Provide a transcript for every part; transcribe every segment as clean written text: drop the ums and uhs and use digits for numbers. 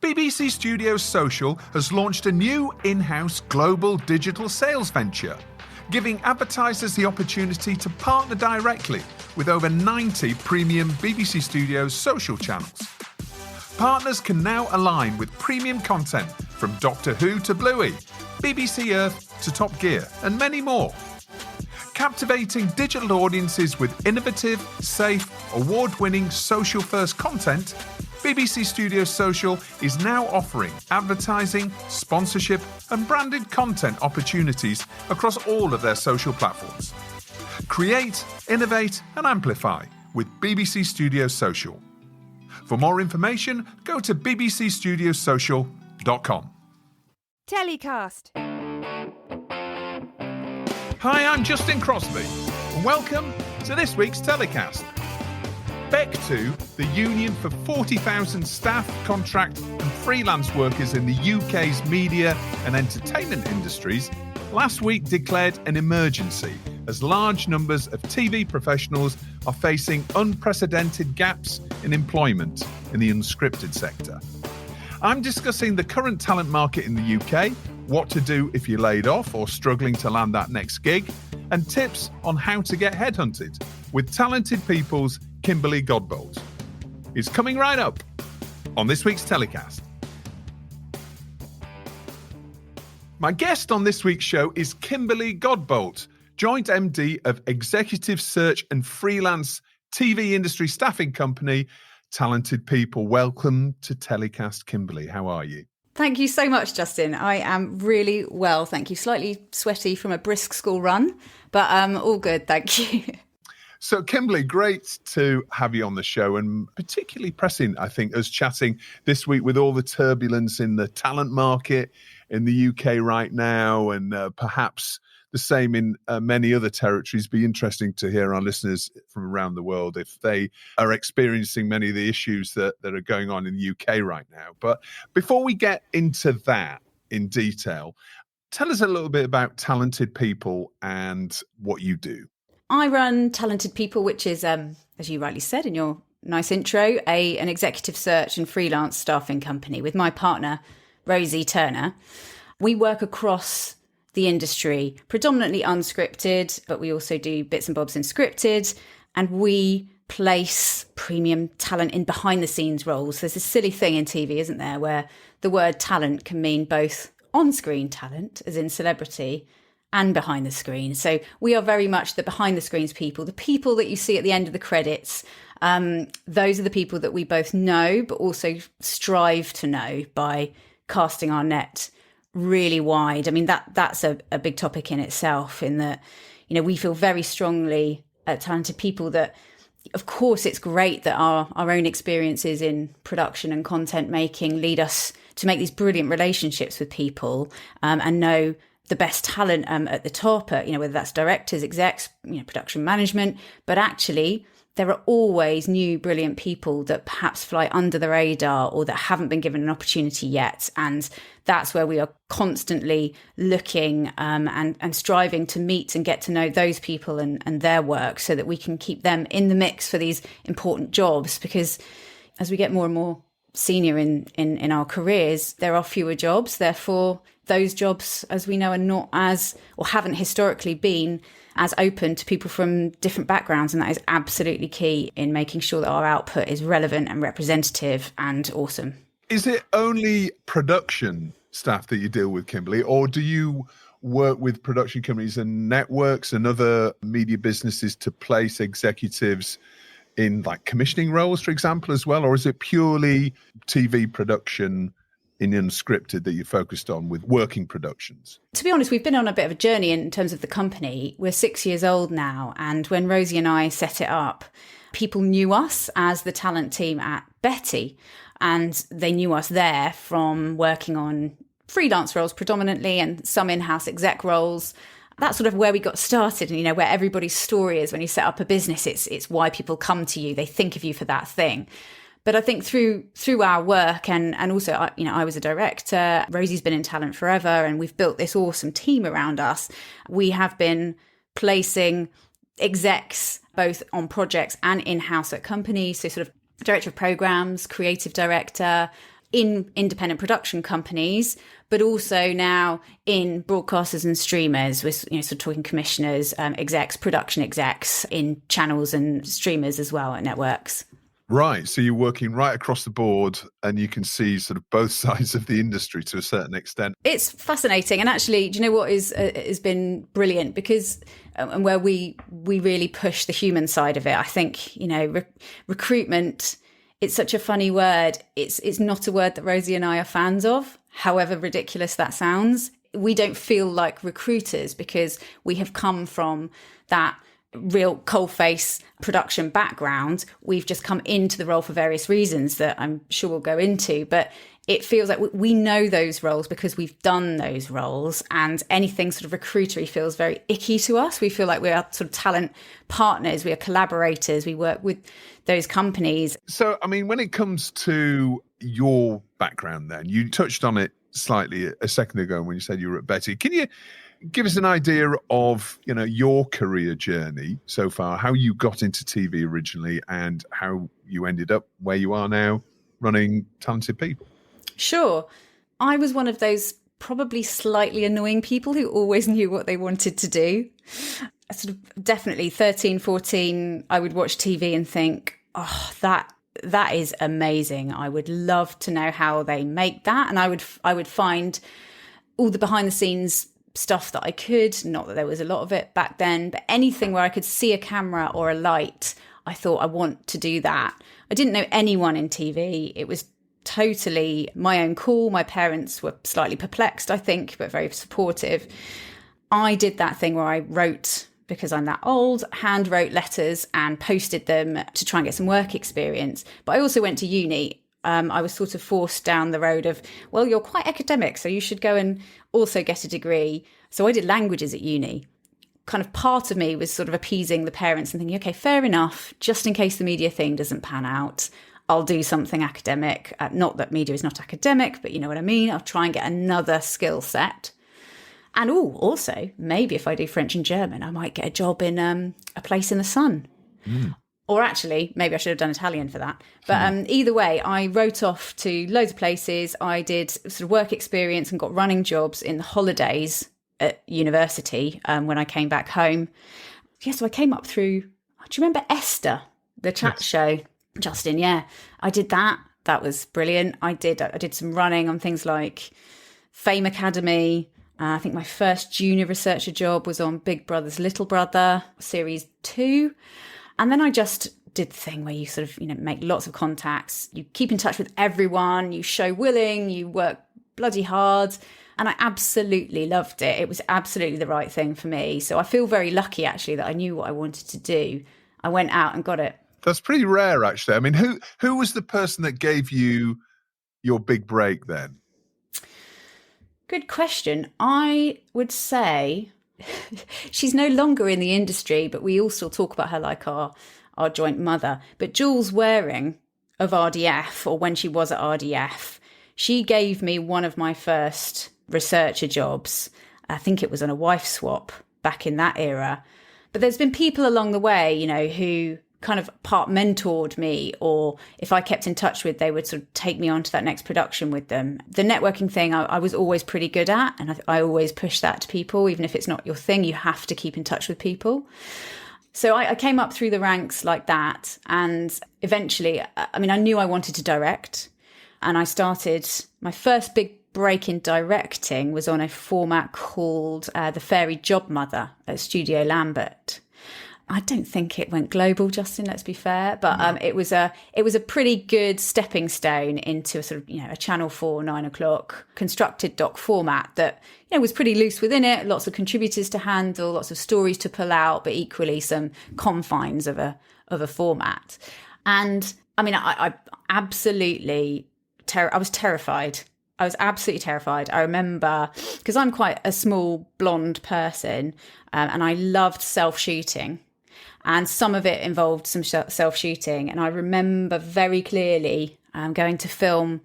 BBC Studios Social has launched a new in-house global digital sales venture, giving advertisers the opportunity to partner directly with over 90 premium BBC Studios social channels. Partners can now align with premium content from Doctor Who to Bluey, BBC Earth to Top Gear, and many more. Captivating digital audiences with innovative, safe, award-winning social-first content, BBC Studios Social is now offering advertising, sponsorship, and branded content opportunities across all of their social platforms. Create, innovate, and amplify with BBC Studios Social. For more information, go to bbcstudiosocial.com. TellyCast. Hi, I'm Justin Crosby, and welcome to this week's TellyCast. Bectu, the union for 40,000 staff, contract and freelance workers in the UK's media and entertainment industries, last week declared an emergency as large numbers of TV professionals are facing unprecedented gaps in employment in the unscripted sector. I'm discussing the current talent market in the UK, what to do if you're laid off or struggling to land that next gig, and tips on how to get headhunted with Talented People's Kimberly Godbolt. It's coming right up on this week's TellyCast. My guest on this week's show is Kimberly Godbolt, Joint MD of Executive Search and Freelance TV industry staffing company, Talented People. Welcome to TellyCast, Kimberly. How are you? Thank you so much, Justin. I am really well, thank you. Slightly sweaty from a brisk school run, but all good, thank you. So, Kimberly, great to have you on the show, and particularly pressing, I think, us chatting this week with all the turbulence in the talent market in the UK right now, and perhaps the same in many other territories. Be interesting to hear our listeners from around the world if they are experiencing many of the issues that are going on in the UK right now. But before we get into that in detail, tell us a little bit about Talented People and what you do. I run Talented People, which is, as you rightly said in your nice intro, an executive search and freelance staffing company with my partner, Rosie Turner. We work across the industry, predominantly unscripted, but we also do bits and bobs in scripted, and we place premium talent in behind the scenes roles. There's a silly thing in TV, isn't there, where the word talent can mean both on-screen talent, as in celebrity, and behind the screen. So we are very much the behind the screens people, the people that you see at the end of the credits. Those are the people that we both know, but also strive to know by casting our net really wide. I mean, that's a big topic in itself, in that, you know, we feel very strongly at Talented People that, of course, it's great that our own experiences in production and content making lead us to make these brilliant relationships with people, and know the best talent at the top, whether that's directors, execs, production management. But actually, there are always new brilliant people that perhaps fly under the radar or that haven't been given an opportunity yet. And that's where we are constantly looking and striving to meet and get to know those people and their work, so that we can keep them in the mix for these important jobs. Because as we get more and more senior in our careers, there are fewer jobs. Therefore, those jobs, as we know, are not as, or haven't historically been as open to people from different backgrounds. And that is absolutely key in making sure that our output is relevant and representative and awesome. Is it only production staff that you deal with, Kimberly, or do you work with production companies and networks and other media businesses to place executives in like commissioning roles, for example, as well? Or is it purely TV production in unscripted that you're focused on with working productions? To be honest, we've been on a bit of a journey in terms of the company. We're 6 years old now. And when Rosie and I set it up, people knew us as the talent team at Betty. And they knew us there from working on freelance roles predominantly and some in-house exec roles. That's sort of where we got started, and where everybody's story is when you set up a business. It's why people come to you. They think of you for that thing. But I think through our work and also, I was a director, Rosie's been in talent forever, and we've built this awesome team around us. We have been placing execs both on projects and in-house at companies. So sort of director of programs, creative director, in independent production companies, but also now in broadcasters and streamers. We're sort of talking commissioners, execs, production execs in channels and streamers as well at networks. Right. So you're working right across the board and you can see sort of both sides of the industry to a certain extent. It's fascinating. And actually, do you know what has been brilliant? Because and where we really push the human side of it, I think, recruitment, it's such a funny word. It's not a word that Rosie and I are fans of, however ridiculous that sounds. We don't feel like recruiters because we have come from that real coalface production background. We've just come into the role for various reasons that I'm sure we'll go into, but it feels like we know those roles because we've done those roles, and anything sort of recruitery feels very icky to us. We feel like we are sort of talent partners, we are collaborators, we work with those companies. So, I mean, when it comes to your background then, you touched on it slightly a second ago when you said you were at Bectu. Can you give us an idea of, your career journey so far, how you got into TV originally and how you ended up where you are now running Talented People? Sure. I was one of those probably slightly annoying people who always knew what they wanted to do. Sort of definitely 13, 14, I would watch TV and think, oh, that is amazing. I would love to know how they make that. And I would find all the behind the scenes stuff that I could, not that there was a lot of it back then, but anything where I could see a camera or a light, I thought I want to do that. I didn't know anyone in TV. It was totally my own call. My parents were slightly perplexed, I think, but very supportive. I did that thing where I wrote, because I'm that old, hand wrote letters and posted them to try and get some work experience. But I also went to uni. I was sort of forced down the road of, well, you're quite academic, so you should go and also get a degree. So I did languages at uni. Kind of part of me was sort of appeasing the parents and thinking, okay, fair enough, just in case the media thing doesn't pan out, I'll do something academic. Not that media is not academic, but you know what I mean? I'll try and get another skill set. And also, maybe if I do French and German, I might get a job in a place in the sun. Or actually, maybe I should have done Italian for that. But either way, I wrote off to loads of places. I did sort of work experience and got running jobs in the holidays at university when I came back home. Yeah, so I came up through, do you remember Esther, the chat show? Justin, yeah. I did that. That was brilliant. I did some running on things like Fame Academy. I think my first junior researcher job was on Big Brother's Little Brother, Series 2. And then I just did the thing where you sort of, make lots of contacts. You keep in touch with everyone. You show willing. You work bloody hard. And I absolutely loved it. It was absolutely the right thing for me. So I feel very lucky, actually, that I knew what I wanted to do. I went out and got it. That's pretty rare, actually. I mean, who was the person that gave you your big break then? Good question. I would say she's no longer in the industry, but we all still talk about her like our joint mother. But Jules Waring of RDF, or when she was at RDF, she gave me one of my first researcher jobs. I think it was on a wife swap back in that era. But there's been people along the way, who kind of part mentored me, or if I kept in touch with, they would sort of take me on to that next production with them. The networking thing I was always pretty good at, and I always push that to people. Even if it's not your thing, you have to keep in touch with people. So I came up through the ranks like that, and eventually, I knew I wanted to direct, and I started my first big break in directing was on a format called The Fairy Job Mother at Studio Lambert. I don't think it went global, Justin, let's be fair. But it was a pretty good stepping stone into a sort of, a Channel 4, 9 o'clock constructed doc format that, was pretty loose within it. Lots of contributors to handle, lots of stories to pull out, but equally some confines of a format. And I absolutely, I was terrified. I was absolutely terrified. I remember, because I'm quite a small blonde person, and I loved self-shooting. And some of it involved some self-shooting. And I remember very clearly going to film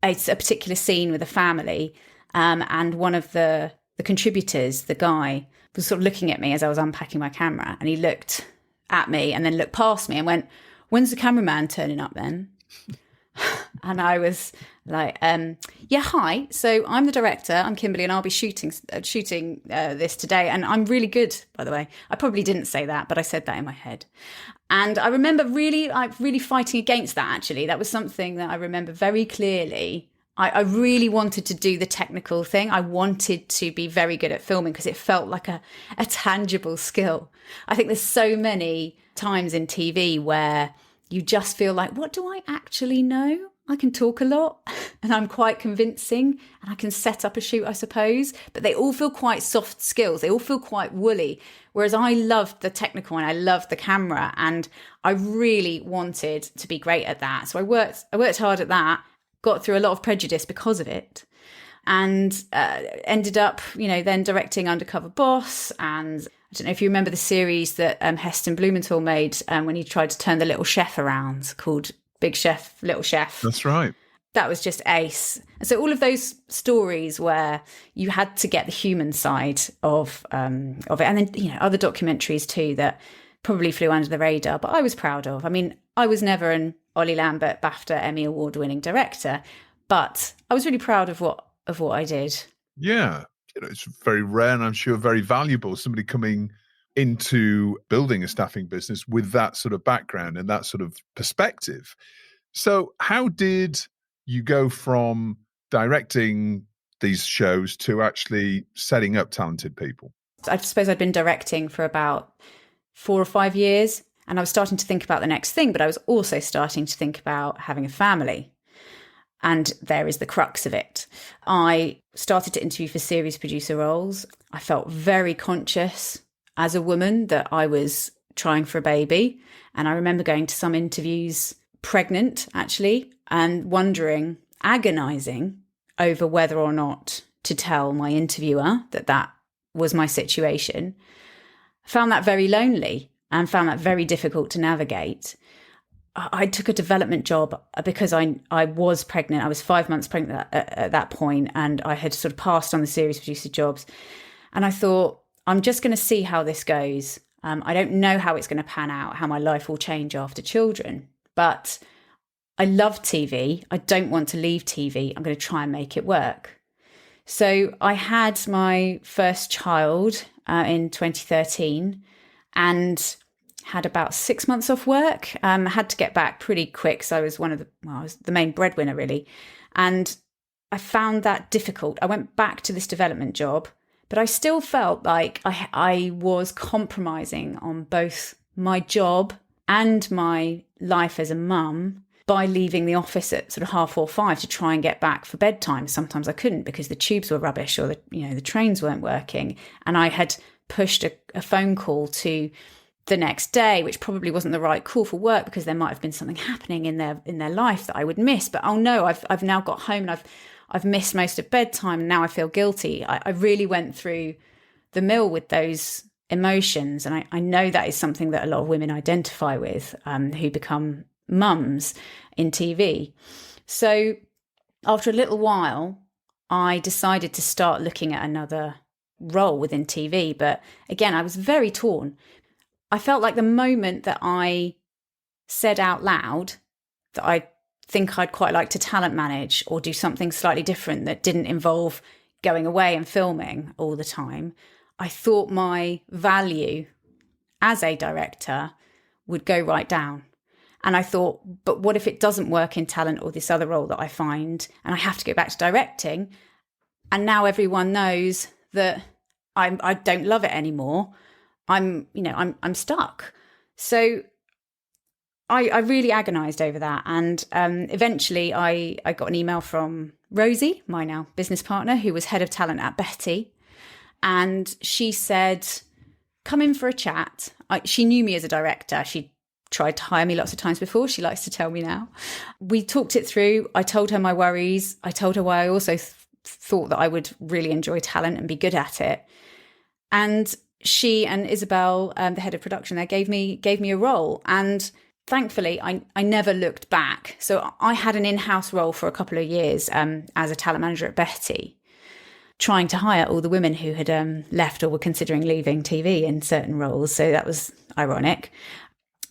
a particular scene with a family. And one of the contributors, the guy, was sort of looking at me as I was unpacking my camera. And he looked at me and then looked past me and went, "When's the cameraman turning up then?" And I was like, yeah, hi. So I'm the director. I'm Kimberly, and I'll be shooting this today. And I'm really good, by the way. I probably didn't say that, but I said that in my head. And I remember really fighting against that, actually. That was something that I remember very clearly. I really wanted to do the technical thing. I wanted to be very good at filming because it felt like a tangible skill. I think there's so many times in TV where you just feel like, what do I actually know? I can talk a lot and I'm quite convincing and I can set up a shoot, I suppose, but they all feel quite soft skills. They all feel quite woolly. Whereas I loved the technical and I loved the camera and I really wanted to be great at that. So I worked hard at that, got through a lot of prejudice because of it, and ended up, then directing Undercover Boss. And I don't know if you remember the series that Heston Blumenthal made when he tried to turn the little chef around, called Big Chef, Little Chef. That's right. That was just ace. And so all of those stories where you had to get the human side of it, and then other documentaries too that probably flew under the radar, but I was proud of. I mean, I was never an Ollie Lambert BAFTA Emmy award-winning director, but I was really proud of what I did. Yeah, it's very rare and I'm sure very valuable. Somebody coming into building a staffing business with that sort of background and that sort of perspective. So how did you go from directing these shows to actually setting up Talented People? I suppose I'd been directing for about 4 or 5 years and I was starting to think about the next thing, but I was also starting to think about having a family. And there is the crux of it. I started to interview for series producer roles. I felt very conscious as a woman that I was trying for a baby. And I remember going to some interviews pregnant, actually, and wondering, agonizing over whether or not to tell my interviewer that was my situation. I found that very lonely and found that very difficult to navigate. I took a development job because I was pregnant. I was 5 months pregnant at that point, and I had sort of passed on the series producer jobs. And I thought, I'm just going to see how this goes. I don't know how it's going to pan out, how my life will change after children. But I love TV. I don't want to leave TV. I'm going to try and make it work. So I had my first child in 2013 and had about 6 months off work. I had to get back pretty quick. So I was I was the main breadwinner, really. And I found that difficult. I went back to this development job, but I still felt like I was compromising on both my job and my life as a mum by leaving the office at sort of 4:30 to try and get back for bedtime. Sometimes I couldn't because the tubes were rubbish or the trains weren't working. And I had pushed a phone call to the next day, which probably wasn't the right call for work because there might have been something happening in their life that I would miss. But oh no, I've now got home and I've missed most of bedtime and now I feel guilty. I really went through the mill with those emotions. And I know that is something that a lot of women identify with who become mums in TV. So after a little while, I decided to start looking at another role within TV. But again, I was very torn. I felt like the moment that I said out loud that I think I'd quite like to talent manage or do something slightly different that didn't involve going away and filming all the time, I thought my value as a director would go right down. And I thought, but what if it doesn't work in talent or this other role that I find and I have to go back to directing? And now everyone knows that I don't love it anymore. I'm stuck. So I really agonized over that. And eventually I got an email from Rosie, my now business partner, who was head of talent at Bectu. And she said, come in for a chat. She knew me as a director. She tried to hire me lots of times before. She likes to tell me now. We talked it through. I told her my worries. I told her why I also thought that I would really enjoy talent and be good at it. And she and Isabel, the head of production there, gave me a role. And thankfully, I never looked back. So I had an in-house role for a couple of years as a talent manager at Bectu, trying to hire all the women who had left or were considering leaving TV in certain roles. So that was ironic.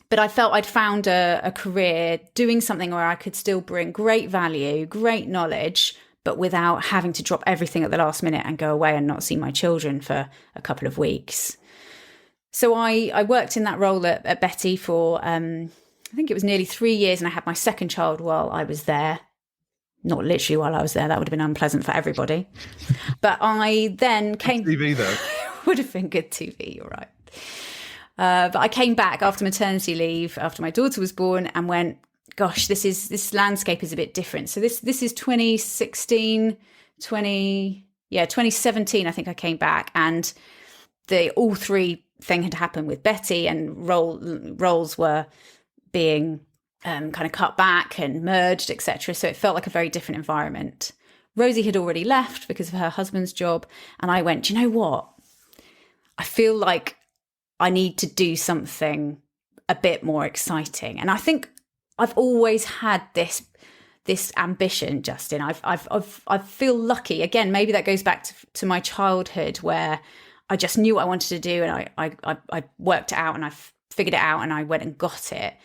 But I felt I'd found a career doing something where I could still bring great value, great knowledge, but without having to drop everything at the last minute and go away and not see my children for a couple of weeks. So I worked in that role at Bectu for, I think it was nearly 3 years, and I had my second child while I was there. Not literally while I was there, that would have been unpleasant for everybody. But I then came... TV though. Would have been good TV, you're right. But I came back after maternity leave, after my daughter was born, and went, gosh, this landscape is a bit different. So this is 2017, I think I came back, and the all three thing had happened with Bectu, and roles were being kind of cut back and merged, etc. So it felt like a very different environment. Rosie had already left because of her husband's job, and I went, do you know what? I feel like I need to do something a bit more exciting. And I think I've always had this ambition, Justin. I feel lucky. Again, maybe that goes back to my childhood, where I just knew what I wanted to do, and I worked it out, and I figured it out, and I went and got it.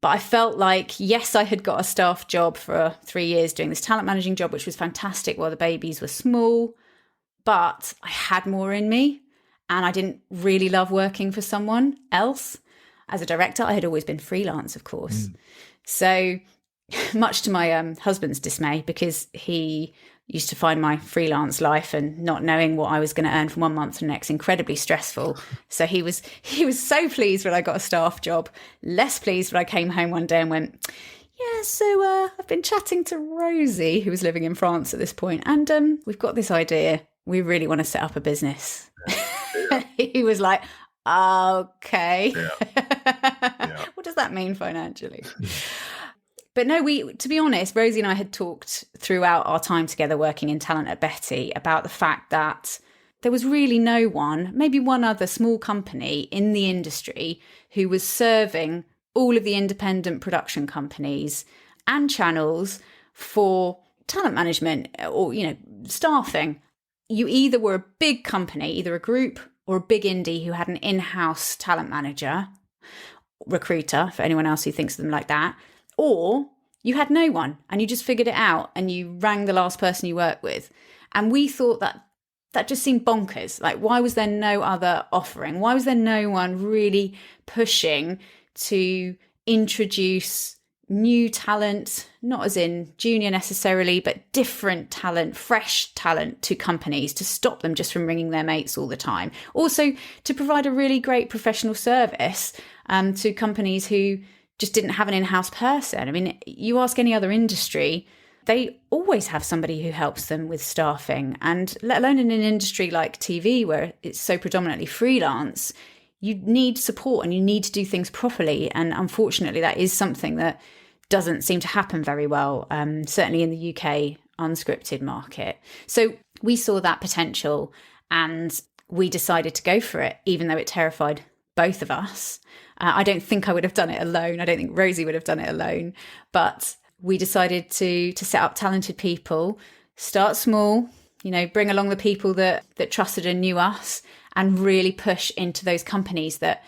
But I felt like, yes, I had got a staff job for 3 years doing this talent managing job, which was fantastic while the babies were small, but I had more in me. And I didn't really love working for someone else. As a director, I had always been freelance, of course. So much to my husband's dismay, because he used to find my freelance life and not knowing what I was going to earn from one month to the next incredibly stressful. So he was so pleased when I got a staff job, less pleased when I came home one day and went, yeah, so I've been chatting to Rosie, who was living in France at this point, and we've got this idea. We really want to set up a business. He was like, okay. Yeah. What does that mean financially? But no, to be honest, Rosie and I had talked throughout our time together working in talent at Bectu about the fact that there was really no one, maybe one other small company in the industry, who was serving all of the independent production companies and channels for talent management or, staffing. You either were a big company, either a group or a big indie who had an in-house talent manager, recruiter, for anyone else who thinks of them like that, or you had no one and you just figured it out and you rang the last person you worked with. And we thought that just seemed bonkers. Like, why was there no other offering? Why was there no one really pushing to introduce new talent, not as in junior necessarily, but different talent, fresh talent to companies, to stop them just from ringing their mates all the time. Also, to provide a really great professional service to companies who just didn't have an in-house person. I mean, you ask any other industry, they always have somebody who helps them with staffing. And let alone in an industry like TV, where it's so predominantly freelance, you need support and you need to do things properly. And unfortunately, that is something that doesn't seem to happen very well, certainly in the UK unscripted market. So we saw that potential and we decided to go for it, even though it terrified both of us. I don't think I would have done it alone. I don't think Rosie would have done it alone. But we decided to set up Talented People, start small, bring along the people that trusted and knew us, and really push into those companies that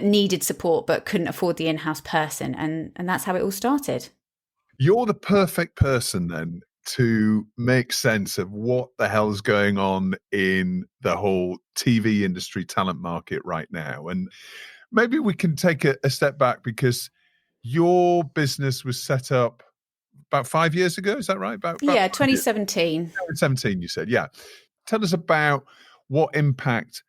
needed support but couldn't afford the in-house person. And that's how it all started. You're the perfect person then to make sense of what the hell's going on in the whole TV industry talent market right now. And maybe we can take a step back, because your business was set up about 5 years ago. Is that right? About 2017. 2017, you said. Yeah. Tell us about what impact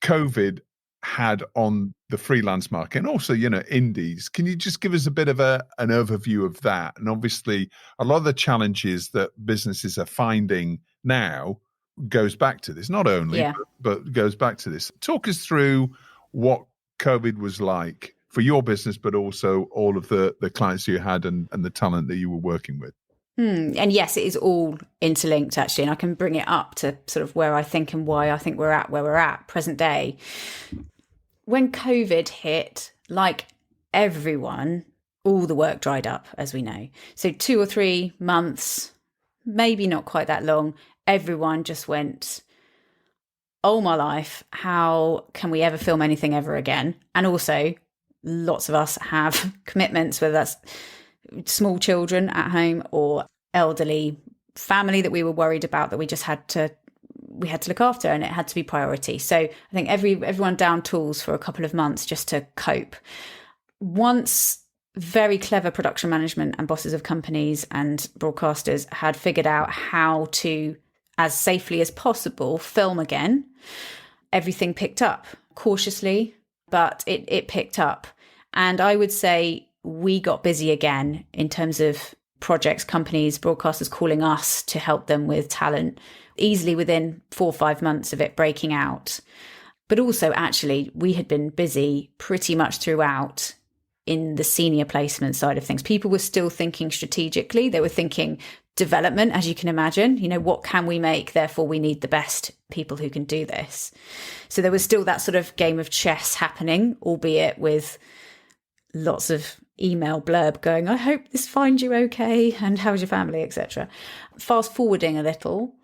COVID had on the freelance market and also, indies. Can you just give us a bit of an overview of that? And obviously, a lot of the challenges that businesses are finding now goes back to this, not only, but goes back to this. Talk us through what COVID was like for your business, but also all of the clients you had and the talent that you were working with. And yes, it is all interlinked, actually. And I can bring it up to sort of where I think and why I think we're at where we're at present day. When COVID hit, like everyone, all the work dried up, as we know. So 2 or 3 months, maybe not quite that long, everyone just went, oh my life, how can we ever film anything ever again? And also, lots of us have commitments, whether that's small children at home or elderly family that we were worried about that we had to look after, and it had to be priority. So I think everyone down tools for a couple of months just to cope. Once very clever production management and bosses of companies and broadcasters had figured out how to, as safely as possible, film again, everything picked up cautiously, but it picked up. And I would say we got busy again in terms of projects, companies, broadcasters calling us to help them with talent easily within 4 or 5 months of it breaking out. But also, actually, we had been busy pretty much throughout in the senior placement side of things. People were still thinking strategically. They were thinking development, as you can imagine. What can we make? Therefore, we need the best people who can do this. So there was still that sort of game of chess happening, albeit with lots of email blurb going, I hope this finds you okay, and how's your family, etc. Fast forwarding a little,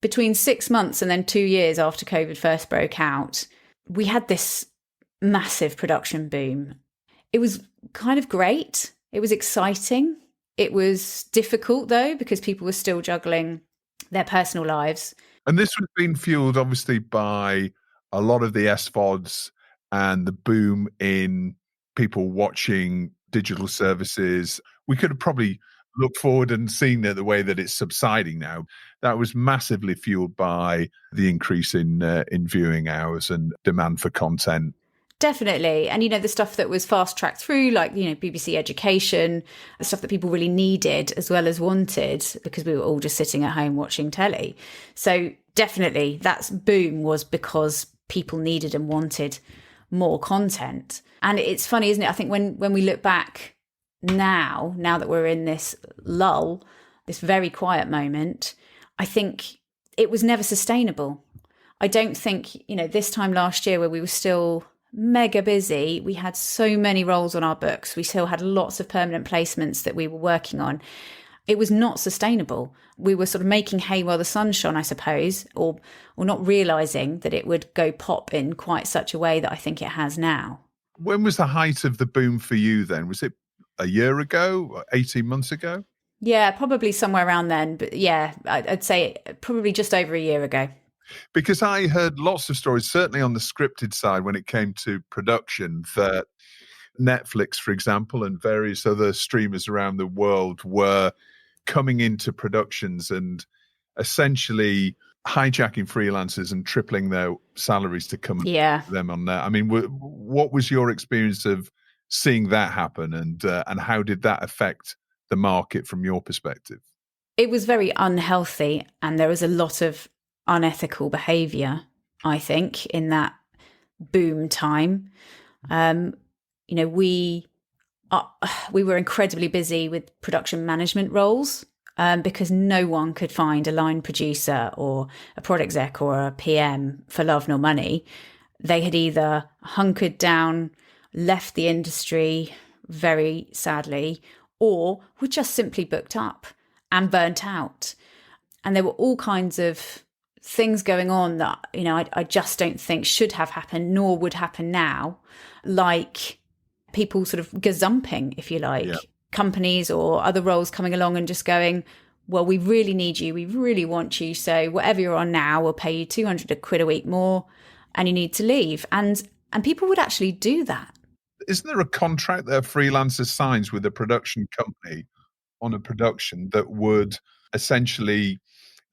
between 6 months and then 2 years after COVID first broke out, we had this massive production boom. It was kind of great. It was exciting. It was difficult, though, because people were still juggling their personal lives. And this was being fueled, obviously, by a lot of the SVODs and the boom in people watching digital services. We could have probably looked forward and seen the way that it's subsiding now. That was massively fueled by the increase in viewing hours and demand for content. Definitely. And, the stuff that was fast tracked through, like, BBC Education, the stuff that people really needed as well as wanted, because we were all just sitting at home watching telly. So definitely that boom was because people needed and wanted more content. And it's funny, isn't it? I think when we look back now that we're in this lull, this very quiet moment, I think it was never sustainable. I don't think, this time last year where we were still mega busy, we had so many roles on our books, we still had lots of permanent placements that we were working on. It was not sustainable. We were sort of making hay while the sun shone, I suppose, or not realising that it would go pop in quite such a way that I think it has now. When was the height of the boom for you then? Was it a year ago, 18 months ago? Yeah, probably somewhere around then. But yeah, I'd say probably just over a year ago. Because I heard lots of stories, certainly on the scripted side, when it came to production, that Netflix, for example, and various other streamers around the world were coming into productions and essentially hijacking freelancers and tripling their salaries to come them on there. I mean, what was your experience of seeing that happen, and how did that affect the market from your perspective? It was very unhealthy, and there was a lot of unethical behaviour, I think, in that boom time. We were incredibly busy with production management roles because no one could find a line producer or a prod exec or a PM for love nor money. They had either hunkered down, left the industry very sadly, or were just simply booked up and burnt out. And there were all kinds of things going on that, I just don't think should have happened, nor would happen now, like people sort of gazumping, if you like, companies or other roles coming along and just going, well, we really need you, we really want you, so whatever you're on now, we'll pay you 200 quid a week more and you need to leave. And people would actually do that. Isn't there a contract that a freelancer signs with a production company on a production that would essentially,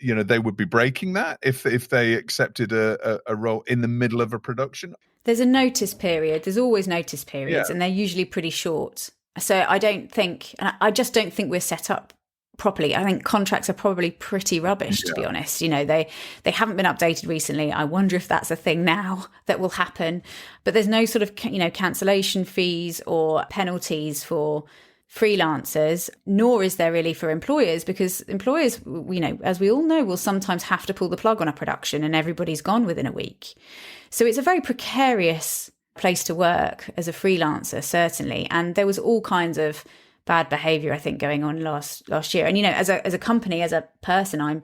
they would be breaking that if they accepted a role in the middle of a production? There's a notice period. There's always notice periods, and they're usually pretty short. So I just don't think we're set up properly. I think contracts are probably pretty rubbish, to be honest. They haven't been updated recently. I wonder if that's a thing now that will happen. But there's no sort of, cancellation fees or penalties for freelancers, nor is there really for employers, because employers, as we all know, will sometimes have to pull the plug on a production and everybody's gone within a week. So it's a very precarious place to work as a freelancer, certainly. And there was all kinds of bad behavior, I think, going on last year. And, as a company, as a person,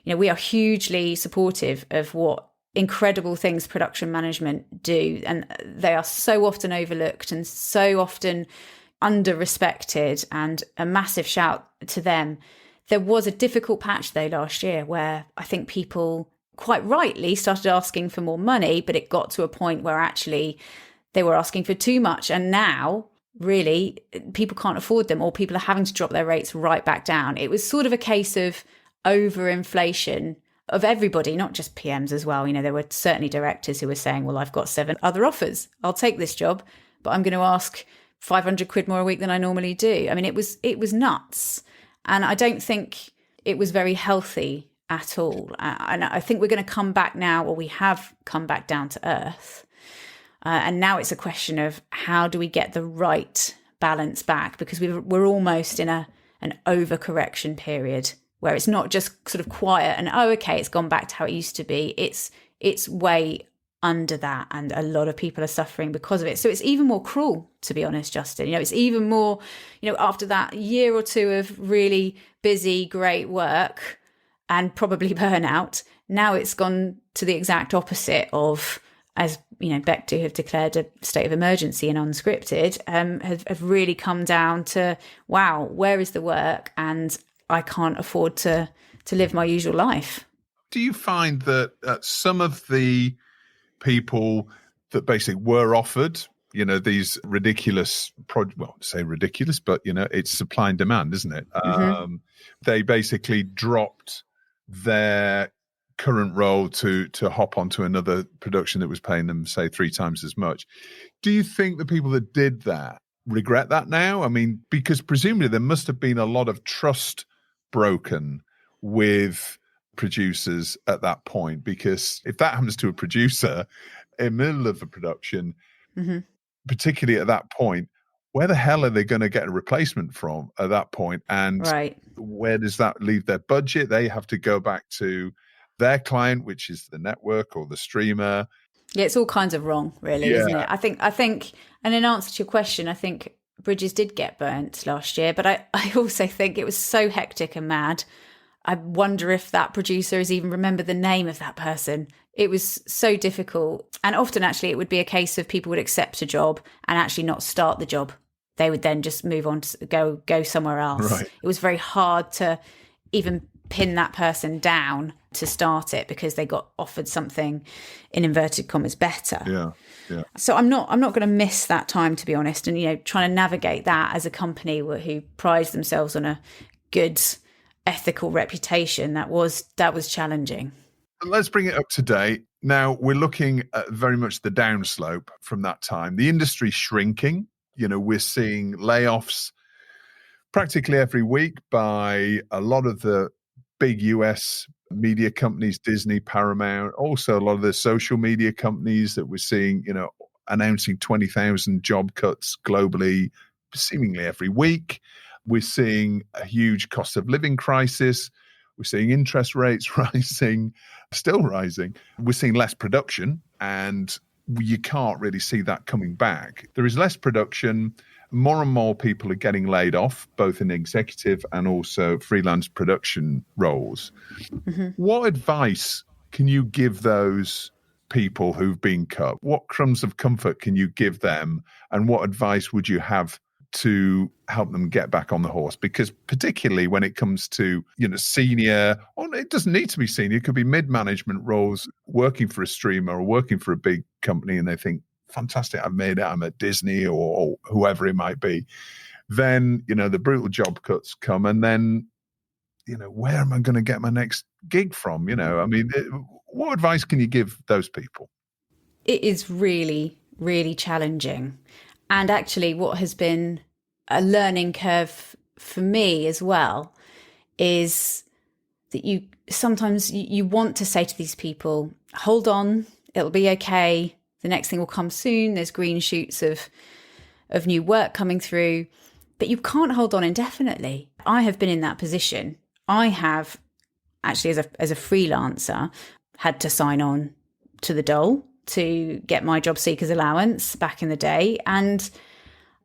we are hugely supportive of what incredible things production management do, and they are so often overlooked and so often under-respected, and a massive shout to them. There was a difficult patch though last year where I think people quite rightly started asking for more money, but it got to a point where actually they were asking for too much, and now really people can't afford them, or people are having to drop their rates right back down. It was sort of a case of overinflation of everybody, not just PMs as well. There were certainly directors who were saying, well, I've got 7 other offers, I'll take this job, but I'm going to ask 500 quid more a week than I normally do. I mean, it was nuts. And I don't think it was very healthy at all. And I think we're going to come back now, or we have come back down to earth. And now it's a question of how do we get the right balance back? Because we're almost in an overcorrection period where it's not just sort of quiet and, oh, okay, it's gone back to how it used to be. It's way under that, and a lot of people are suffering because of it. So it's even more cruel, to be honest, Justin. It's even more, after that year or two of really busy, great work and probably burnout, now it's gone to the exact opposite of, as Bectu have declared a state of emergency and unscripted, have really come down to, wow, where is the work? And I can't afford to live my usual life. Do you find that some of the people that basically were offered, these ridiculous, say ridiculous, but, it's supply and demand, isn't it? Mm-hmm. They basically dropped their current role to hop onto another production that was paying them, say, 3 times as much. Do you think the people that did that regret that now? I mean, because presumably there must have been a lot of trust broken with producers at that point, because if that happens to a producer in the middle of a production, mm-hmm. particularly at that point, where the hell are they going to get a replacement from at that point? And right. Where does that leave their budget? They have to go back to their client, which is the network or the streamer. Yeah, it's all kinds of wrong, really, isn't it? I think, and in answer to your question, I think Bridges did get burnt last year, but I also think it was so hectic and mad. I wonder if that producer has even remembered the name of that person. It was so difficult. And often, actually, it would be a case of people would accept a job and actually not start the job. They would then just move on to go somewhere else. Right. It was very hard to even pin that person down to start it because they got offered something, in inverted commas, better. Yeah. So I'm not going to miss that time, to be honest. And, trying to navigate that as a company who prides themselves on a good, ethical reputation, that was challenging. Let's bring it up to date. Now we're looking at very much the downslope from that time. The industry's shrinking. We're seeing layoffs practically every week by a lot of the big US media companies, Disney, Paramount, also a lot of the social media companies that we're seeing, announcing 20,000 job cuts globally, seemingly every week. We're seeing a huge cost of living crisis. We're seeing interest rates rising, still rising. We're seeing less production, and you can't really see that coming back. There is less production. More and more people are getting laid off, both in executive and also freelance production roles. Mm-hmm. What advice can you give those people who've been cut? What crumbs of comfort can you give them? And what advice would you have to help them get back on the horse? Because particularly when it comes to, senior, or it doesn't need to be senior, it could be mid-management roles, working for a streamer or working for a big company, and they think, fantastic, I've made it, I'm at Disney or whoever it might be. Then, the brutal job cuts come, and then, where am I going to get my next gig from? What advice can you give those people? It is really, really challenging. And actually what has been a learning curve for me as well is that you sometimes you want to say to these people, hold on, it'll be okay. The next thing will come soon. There's green shoots of new work coming through, but you can't hold on indefinitely. I have been in that position. I have actually, as a freelancer, had to sign on to the dole to get my job seekers allowance back in the day. And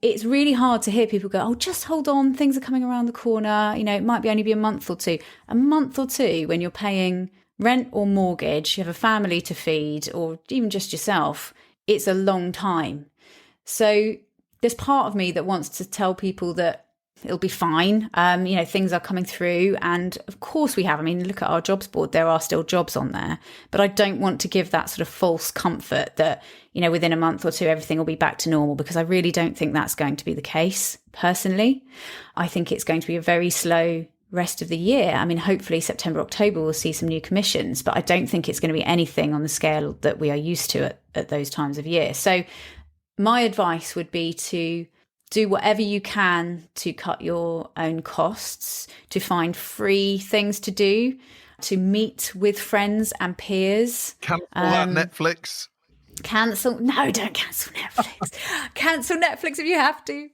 it's really hard to hear people go, oh, just hold on, things are coming around the corner. It might be only be a month or two. A month or two when you're paying rent or mortgage, you have a family to feed, or even just yourself, it's a long time. So there's part of me that wants to tell people that it'll be fine. Things are coming through. And of course we have. I mean, look at our jobs board. There are still jobs on there. But I don't want to give that sort of false comfort that, within a month or two, everything will be back to normal, because I really don't think that's going to be the case, personally. I think it's going to be a very slow rest of the year. I mean, hopefully September, October, we'll see some new commissions, but I don't think it's going to be anything on the scale that we are used to at those times of year. So my advice would be to do whatever you can to cut your own costs, to find free things to do, to meet with friends and peers. Cancel that Netflix. No, don't cancel Netflix. Cancel Netflix if you have to.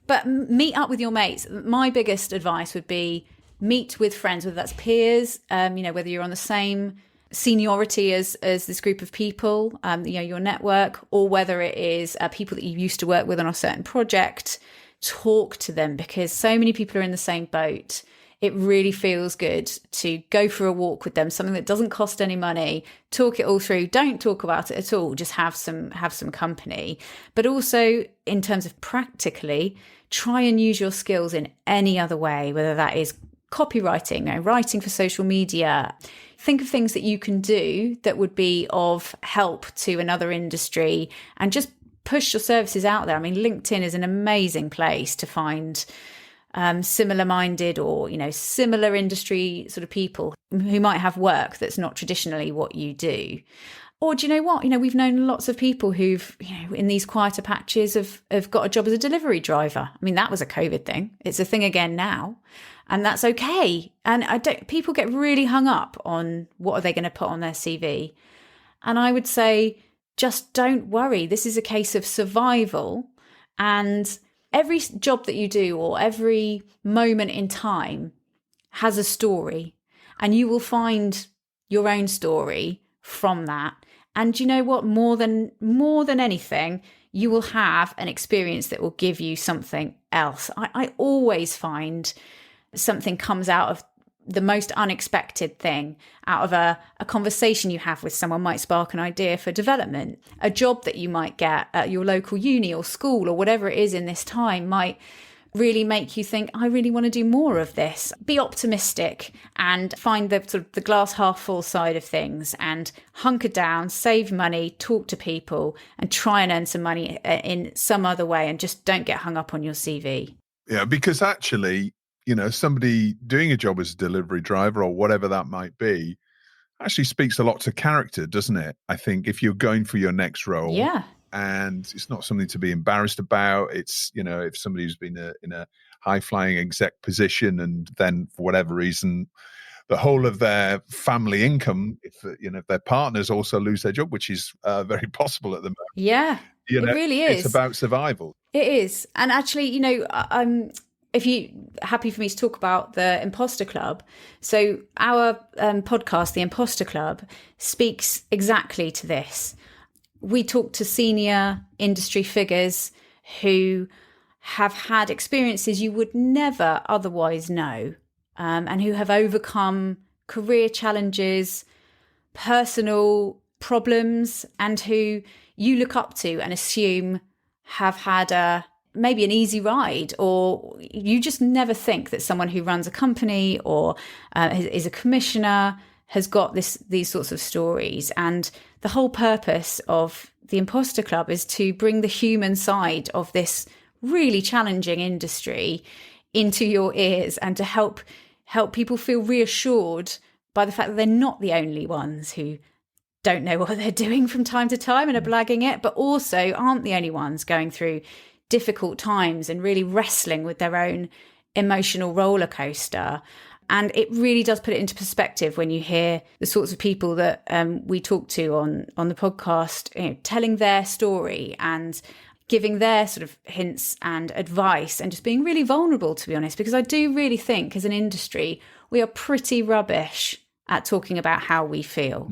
But meet up with your mates. My biggest advice would be meet with friends, whether that's peers, whether you're on the same seniority as this group of people, your network, or whether it is people that you used to work with on a certain project. Talk to them, because so many people are in the same boat. It really feels good to go for a walk with them, something that doesn't cost any money. Talk it all through. Don't talk about it at all. Just have some company. But also, in terms of practically, try and use your skills in any other way, whether that is copywriting, writing for social media. Think of things that you can do that would be of help to another industry, and just push your services out there. I mean, LinkedIn is an amazing place to find similar-minded or, similar industry sort of people who might have work that's not traditionally what you do. Or do you know what? We've known lots of people who've, in these quieter patches have got a job as a delivery driver. I mean, that was a COVID thing. It's a thing again now. And that's okay. And people get really hung up on what are they going to put on their CV. And I would say, just don't worry. This is a case of survival. And every job that you do, or every moment in time, has a story. And you will find your own story from that. And you know what? More than anything, you will have an experience that will give you something else. I always find something comes out of the most unexpected thing. Out of a conversation you have with someone might spark an idea for development. A job that you might get at your local uni or school or whatever it is in this time might really make you think, I really want to do more of this. Be optimistic and find the sort of the glass half full side of things, and hunker down, save money, talk to people, and try and earn some money in some other way, and just don't get hung up on your CV. Yeah, because actually, somebody doing a job as a delivery driver or whatever that might be actually speaks a lot to character, doesn't it? I think if you're going for your next role, yeah, and it's not something to be embarrassed about. It's, if somebody who's been in a high-flying exec position, and then for whatever reason, the whole of their family income, if their partners also lose their job, which is very possible at the moment. Yeah, it really is. It's about survival. It is. And actually, if you're happy for me to talk about the Imposter Club. So our podcast, the Imposter Club, speaks exactly to this. We talk to senior industry figures who have had experiences you would never otherwise know, and who have overcome career challenges, personal problems, and who you look up to and assume have had maybe an easy ride, or you just never think that someone who runs a company or is a commissioner has got these sorts of stories. And the whole purpose of the Imposter Club is to bring the human side of this really challenging industry into your ears, and to help people feel reassured by the fact that they're not the only ones who don't know what they're doing from time to time and are blagging it, but also aren't the only ones going through difficult times and really wrestling with their own emotional roller coaster. And it really does put it into perspective when you hear the sorts of people that we talk to on the podcast, telling their story and giving their sort of hints and advice, and just being really vulnerable, to be honest, because I do really think as an industry, we are pretty rubbish at talking about how we feel.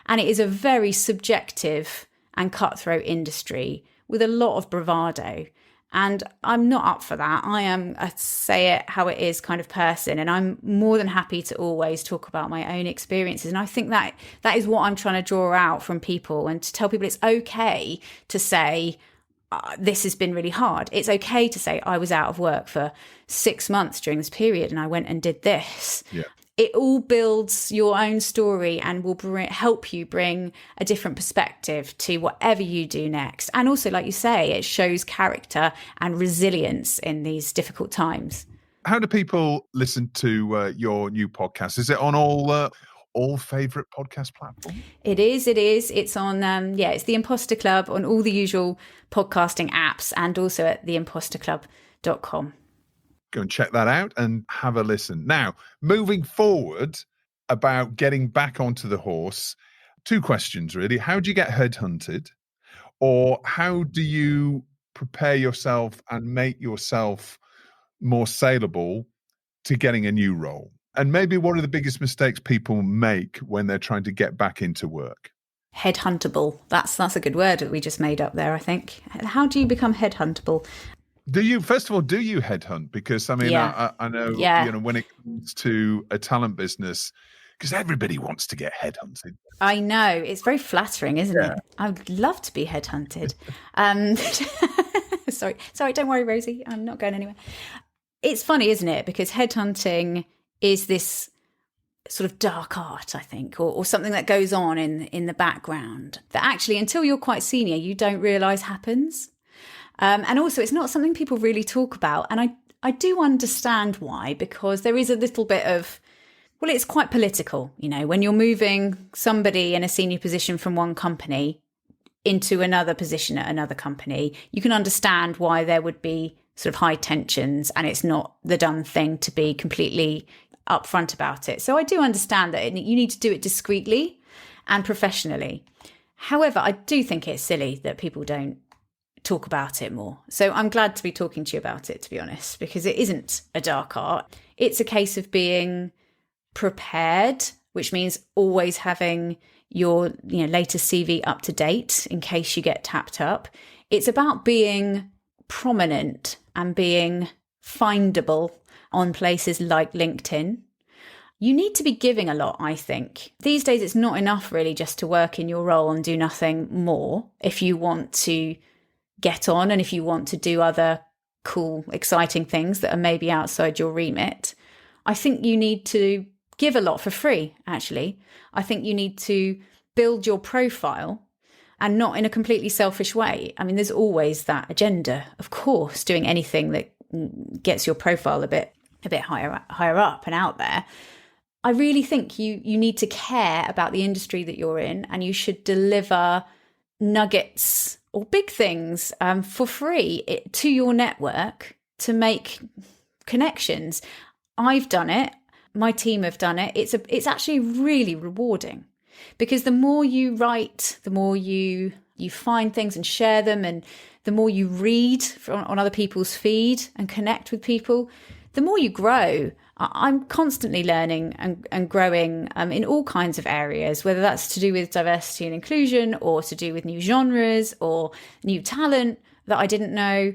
And it is a very subjective and cutthroat industry with a lot of bravado. And I'm not up for that. I am a say it how it is kind of person. And I'm more than happy to always talk about my own experiences. And I think that is what I'm trying to draw out from people, and to tell people it's okay to say, this has been really hard. It's okay to say, I was out of work for 6 months during this period and I went and did this. Yeah. It all builds your own story and will help you bring a different perspective to whatever you do next. And also, like you say, it shows character and resilience in these difficult times. How do people listen to your new podcast? Is it on all favorite podcast platforms? It is. It's on, it's the Imposter Club on all the usual podcasting apps, and also at theimposterclub.com. Go and check that out and have a listen. Now, moving forward about getting back onto the horse, 2 questions really. How do you get headhunted? Or how do you prepare yourself and make yourself more saleable to getting a new role? And maybe what are the biggest mistakes people make when they're trying to get back into work? Headhuntable. That's a good word that we just made up there, I think. How do you become headhuntable? Do you headhunt? Because I mean, Yeah. I know, when it comes to a talent business, because everybody wants to get headhunted. I know. It's very flattering, isn't it? I would love to be headhunted. Sorry, don't worry, Rosie. I'm not going anywhere. It's funny, isn't it? Because headhunting is this sort of dark art, I think, or something that goes on in the background that actually, until you're quite senior, you don't realise happens. And also, it's not something people really talk about. And I do understand why, because there is a little bit of, well, it's quite political. When you're moving somebody in a senior position from one company into another position at another company, you can understand why there would be sort of high tensions, and it's not the done thing to be completely upfront about it. So I do understand that you need to do it discreetly and professionally. However, I do think it's silly that people don't talk about it more. So I'm glad to be talking to you about it, to be honest, because it isn't a dark art. It's a case of being prepared, which means always having your latest CV up to date in case you get tapped up. It's about being prominent and being findable on places like LinkedIn. You need to be giving a lot, I think. These days, it's not enough really just to work in your role and do nothing more if you want to get on and if you want to do other cool, exciting things that are maybe outside your remit. I think you need to give a lot for free, actually. I think you need to build your profile, and not in a completely selfish way. I mean, there's always that agenda, of course, doing anything that gets your profile a bit higher up and out there. I really think you need to care about the industry that you're in, and you should deliver nuggets or big things for free to your network to make connections. I've done it. My team have done it. It's actually really rewarding, because the more you write, the more you find things and share them, and the more you read on other people's feed and connect with people, the more you grow. I'm constantly learning and growing in all kinds of areas, whether that's to do with diversity and inclusion, or to do with new genres or new talent that I didn't know.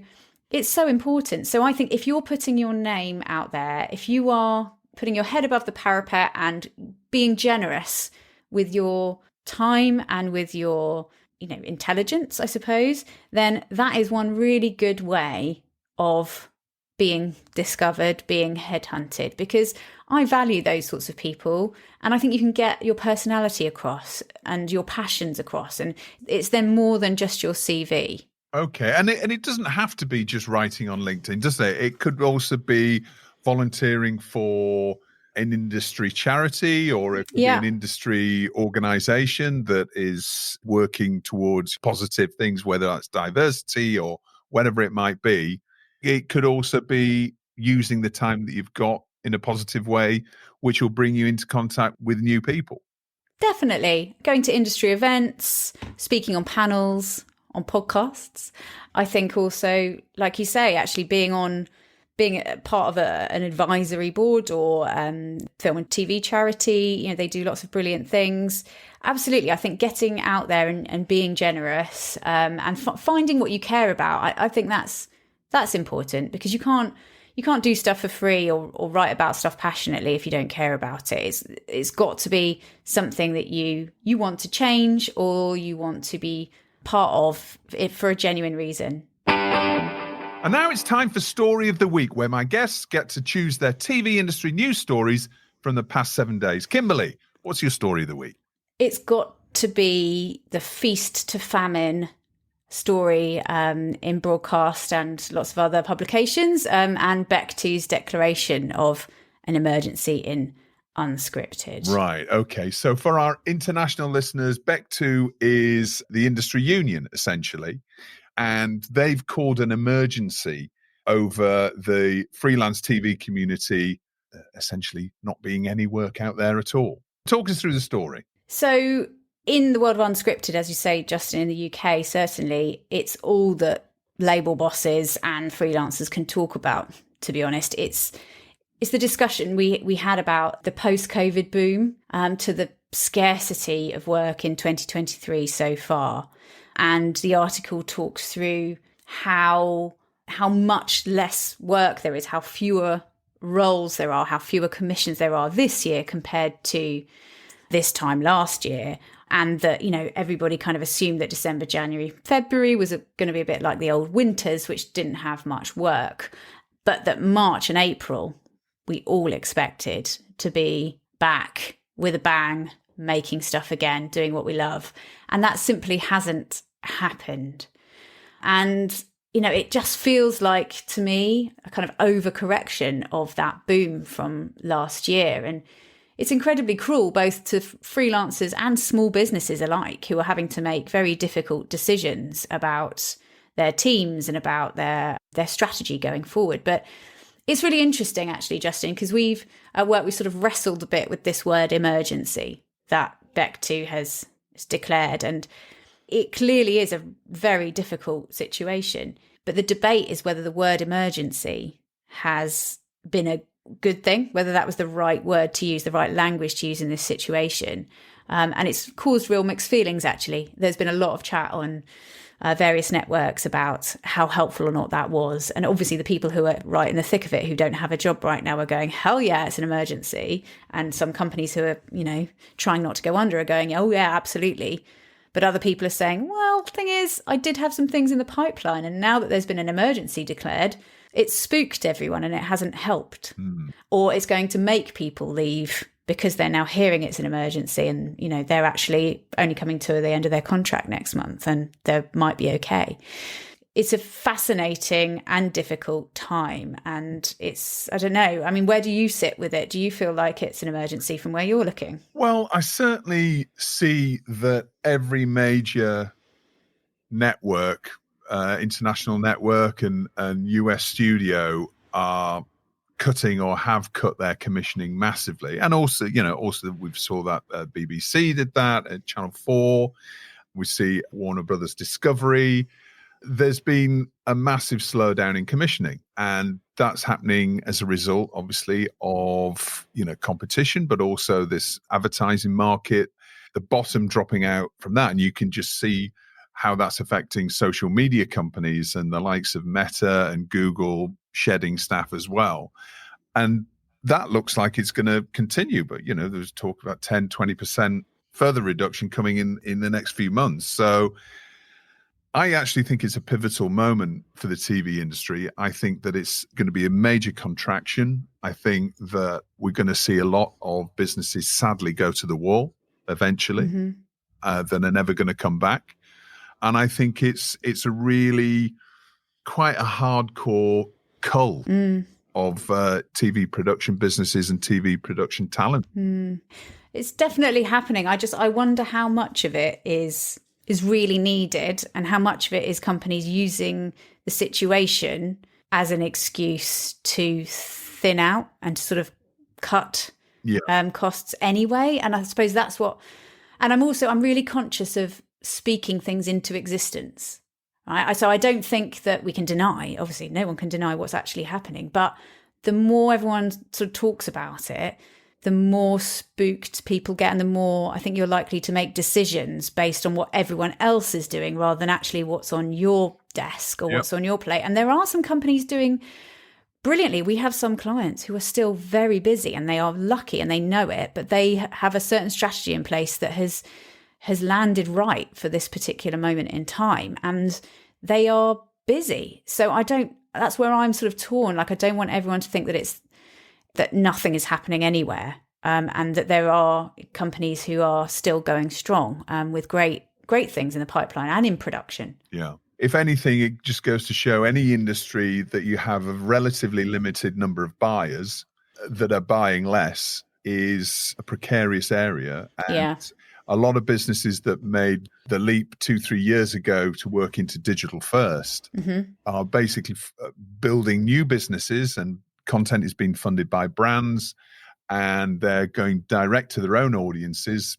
It's so important. So I think if you're putting your name out there, if you are putting your head above the parapet and being generous with your time and with your, intelligence, I suppose, then that is one really good way of being discovered, being headhunted, because I value those sorts of people, and I think you can get your personality across and your passions across, and it's then more than just your CV. Okay, and it doesn't have to be just writing on LinkedIn, does it? It could also be volunteering for an industry charity, or it could be an industry organization that is working towards positive things, whether that's diversity or whatever it might be. It could also be using the time that you've got in a positive way, which will bring you into contact with new people. Definitely. Going to industry events, speaking on panels, on podcasts. I think also, like you say, actually being part of an advisory board or film and TV charity. They do lots of brilliant things. Absolutely. I think getting out there and being generous and finding what you care about, I think that's That's important because you can't do stuff for free or write about stuff passionately if you don't care about it. It's got to be something that you want to change or you want to be part of it for a genuine reason. And now it's time for Story of the Week, where my guests get to choose their TV industry news stories from the past 7 days. Kimberly, what's your Story of the Week? It's got to be the feast to famine story in broadcast and lots of other publications, and Bectu's declaration of an emergency in unscripted. Right. Okay. So for our international listeners, Bectu is the industry union, essentially, and they've called an emergency over the freelance TV community, essentially not being any work out there at all. Talk us through the story. So in the world of unscripted, as you say, Justin, in the UK, certainly it's all that label bosses and freelancers can talk about, to be honest. It's the discussion we had about the post-COVID boom to the scarcity of work in 2023 so far. And the article talks through how much less work there is, how fewer roles there are, how fewer commissions there are this year compared to this time last year. And that, everybody kind of assumed that December, January, February was going to be a bit like the old winters, which didn't have much work. But that March and April, we all expected to be back with a bang, making stuff again, doing what we love. And that simply hasn't happened. And, it just feels like, to me, a kind of overcorrection of that boom from last year. And it's incredibly cruel, both to freelancers and small businesses alike, who are having to make very difficult decisions about their teams and about their strategy going forward. But it's really interesting, actually, Justin, because we've at work, we sort of wrestled a bit with this word emergency that Bectu has declared. And it clearly is a very difficult situation. But the debate is whether the word emergency has been a good thing, whether that was the right word to use, the right language to use in this situation. And it's caused real mixed feelings, actually. There's been a lot of chat on various networks about how helpful or not that was. And obviously the people who are right in the thick of it, who don't have a job right now, are going, hell yeah, it's an emergency. And some companies who are, trying not to go under are going, oh yeah, absolutely. But other people are saying, well, the thing is, I did have some things in the pipeline. And now that there's been an emergency declared, it's spooked everyone and it hasn't helped. Or it's going to make people leave because they're now hearing it's an emergency and, they're actually only coming to the end of their contract next month and they might be okay. It's a fascinating and difficult time. And I don't know, where do you sit with it? Do you feel like it's an emergency from where you're looking? Well, I certainly see that every major network, international network and US studio are cutting or have cut their commissioning massively. And also, we saw that BBC did that at Channel 4. We see Warner Brothers Discovery. There's been a massive slowdown in commissioning, and that's happening as a result, obviously, of, competition, but also this advertising market, the bottom dropping out from that. And you can just see how that's affecting social media companies and the likes of Meta and Google shedding staff as well. And that looks like it's going to continue. But, there's talk about 10, 20% further reduction coming in the next few months. So I actually think it's a pivotal moment for the TV industry. I think that it's going to be a major contraction. I think that we're going to see a lot of businesses sadly go to the wall eventually, that are never going to come back. And I think it's a really quite a hardcore cull of TV production businesses and TV production talent. It's definitely happening. I wonder how much of it is really needed and how much of it is companies using the situation as an excuse to thin out and to sort of cut costs anyway. And I suppose that's what, and I'm really conscious of speaking things into existence. Right? So I don't think that we can deny, obviously no one can deny what's actually happening, but the more everyone sort of talks about it, the more spooked people get and the more I think you're likely to make decisions based on what everyone else is doing rather than actually what's on your desk or what's on your plate. And there are some companies doing brilliantly. We have some clients who are still very busy and they are lucky and they know it, but they have a certain strategy in place that has landed right for this particular moment in time. And they are busy. So that's where I'm sort of torn. Like, I don't want everyone to think that nothing is happening anywhere. And that there are companies who are still going strong with great things in the pipeline and in production. Yeah. If anything, it just goes to show any industry that you have a relatively limited number of buyers that are buying less is a precarious area. And a lot of businesses that made the leap 2-3 years ago to work into digital first are basically building new businesses, and content is being funded by brands and they're going direct to their own audiences.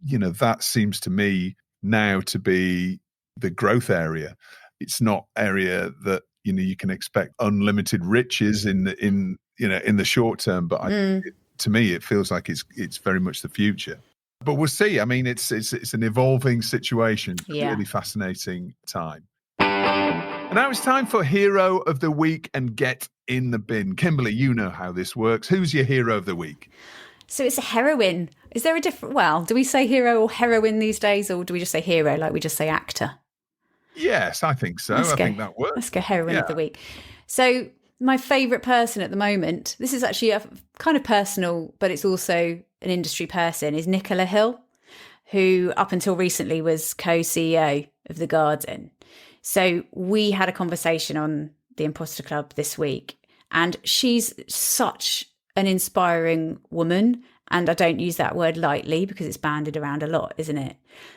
You know, that seems to me now to be the growth area. It's not area that, you know, you can expect unlimited riches in the short term, but to me it feels like it's very much the future. But we'll see. I mean, it's an evolving situation. It's a really fascinating time. And now it's time for Hero of the Week and Get in the Bin. Kimberly, you know how this works. Who's your Hero of the Week? So it's a heroine. Is there a different, do we say hero or heroine these days, or do we just say hero like we just say actor? Yes, I think so. I think that works. Let's go heroine of the week. So my favourite person at the moment, this is actually a kind of personal, but it's also an industry person, is Nicola Hill, who up until recently was co-CEO of The Garden. So we had a conversation on the Imposter Club this week, and she's such an inspiring woman. And I don't use that word lightly because it's bandied around a lot, isn't it?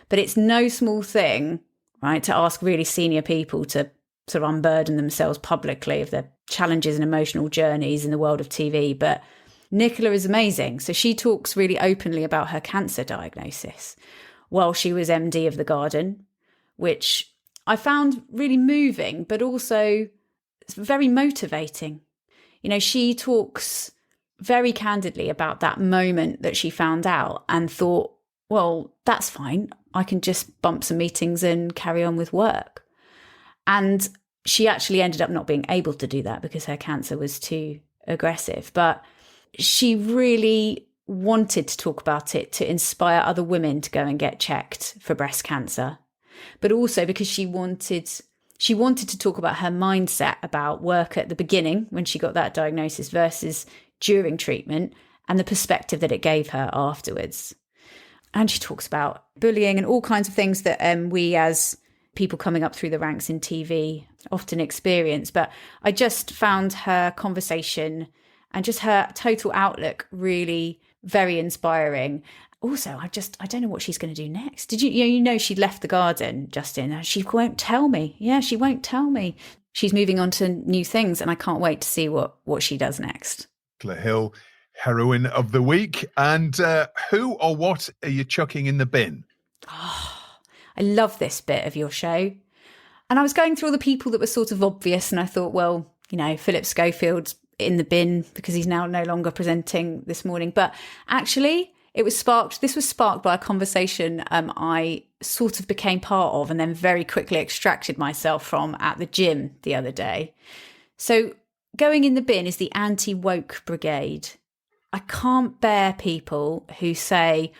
But it's no small thing, right, to ask really senior people to sort of unburden themselves publicly of their challenges and emotional journeys in the world of TV. But Nicola is amazing. So she talks really openly about her cancer diagnosis while she was MD of The Garden, which I found really moving, but also very motivating. You know, she talks very candidly about that moment that she found out and thought, well, that's fine. I can just bump some meetings and carry on with work. And she actually ended up not being able to do that because her cancer was too aggressive. But she really wanted to talk about it to inspire other women to go and get checked for breast cancer. But also because she wanted to talk about her mindset about work at the beginning when she got that diagnosis versus during treatment and the perspective that it gave her afterwards. And she talks about bullying and all kinds of things that we as people coming up through the ranks in TV often experience. But I just found her conversation and just her total outlook really very inspiring. Also, I don't know what she's going to do next. Did you know she'd left The Garden, Justin? She won't tell me. Yeah, she won't tell me. She's moving on to new things and I can't wait to see what she does next. Hill, heroine of the week. And who or what are you chucking in the bin? Oh, I love this bit of your show. And I was going through all the people that were sort of obvious and I thought, well, you know, Philip Schofield's in the bin because he's now no longer presenting This Morning. But actually, this was sparked by a conversation I sort of became part of and then very quickly extracted myself from at the gym the other day. So going in the bin is the anti-woke brigade. I can't bear people who say,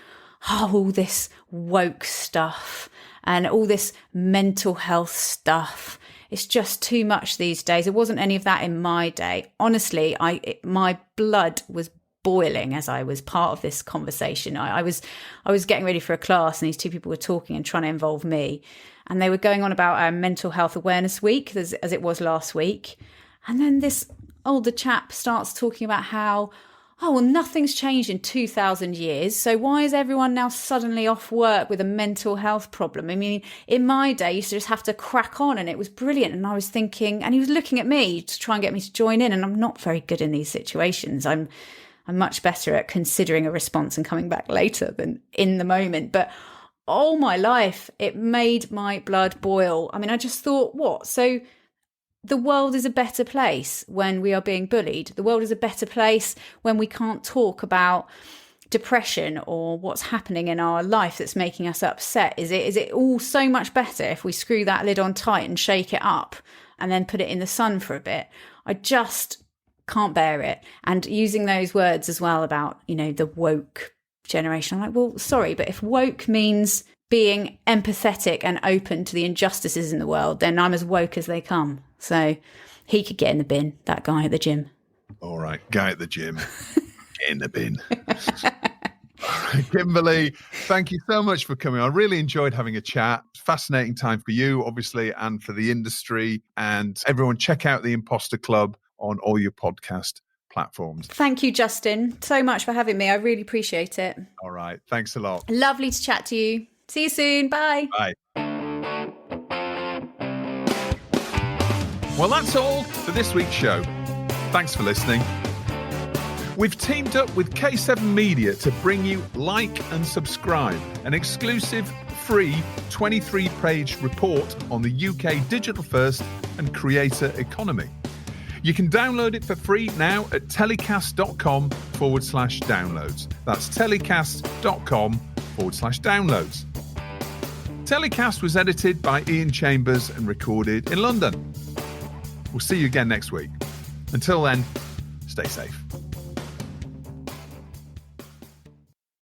oh, all this woke stuff and all this mental health stuff. It's just too much these days. It wasn't any of that in my day. Honestly, my blood was boiling as I was part of this conversation. I was getting ready for a class and these two people were talking and trying to involve me. And they were going on about our Mental Health Awareness Week, as it was last week. And then this older chap starts talking about how, oh, well, nothing's changed in 2,000 years. So why is everyone now suddenly off work with a mental health problem? I mean, in my day, you used to just have to crack on and it was brilliant. And I was thinking, and he was looking at me to try and get me to join in. And I'm not very good in these situations. I'm much better at considering a response and coming back later than in the moment. But all my life, it made my blood boil. I mean, I just thought, what? So the world is a better place when we are being bullied. The world is a better place when we can't talk about depression or what's happening in our life that's making us upset. Is it all so much better if we screw that lid on tight and shake it up and then put it in the sun for a bit? I just can't bear it. And using those words as well about, the woke generation, I'm like, well, sorry, but if woke means being empathetic and open to the injustices in the world, then I'm as woke as they come. So he could get in the bin, that guy at the gym. All right, guy at the gym, get in the bin. All right, Kimberly, thank you so much for coming. I really enjoyed having a chat. Fascinating time for you, obviously, and for the industry. And everyone, check out the Imposter Club on all your podcast platforms. Thank you, Justin, so much for having me. I really appreciate it. All right, thanks a lot. Lovely to chat to you. See you soon. Bye. Bye. Well, that's all for this week's show. Thanks for listening. We've teamed up with K7 Media to bring you Like and Subscribe, an exclusive free 23-page report on the UK digital first and creator economy. You can download it for free now at TellyCast.com/downloads. That's TellyCast.com/downloads. TellyCast was edited by Ian Chambers and recorded in London. We'll see you again next week. Until then, stay safe.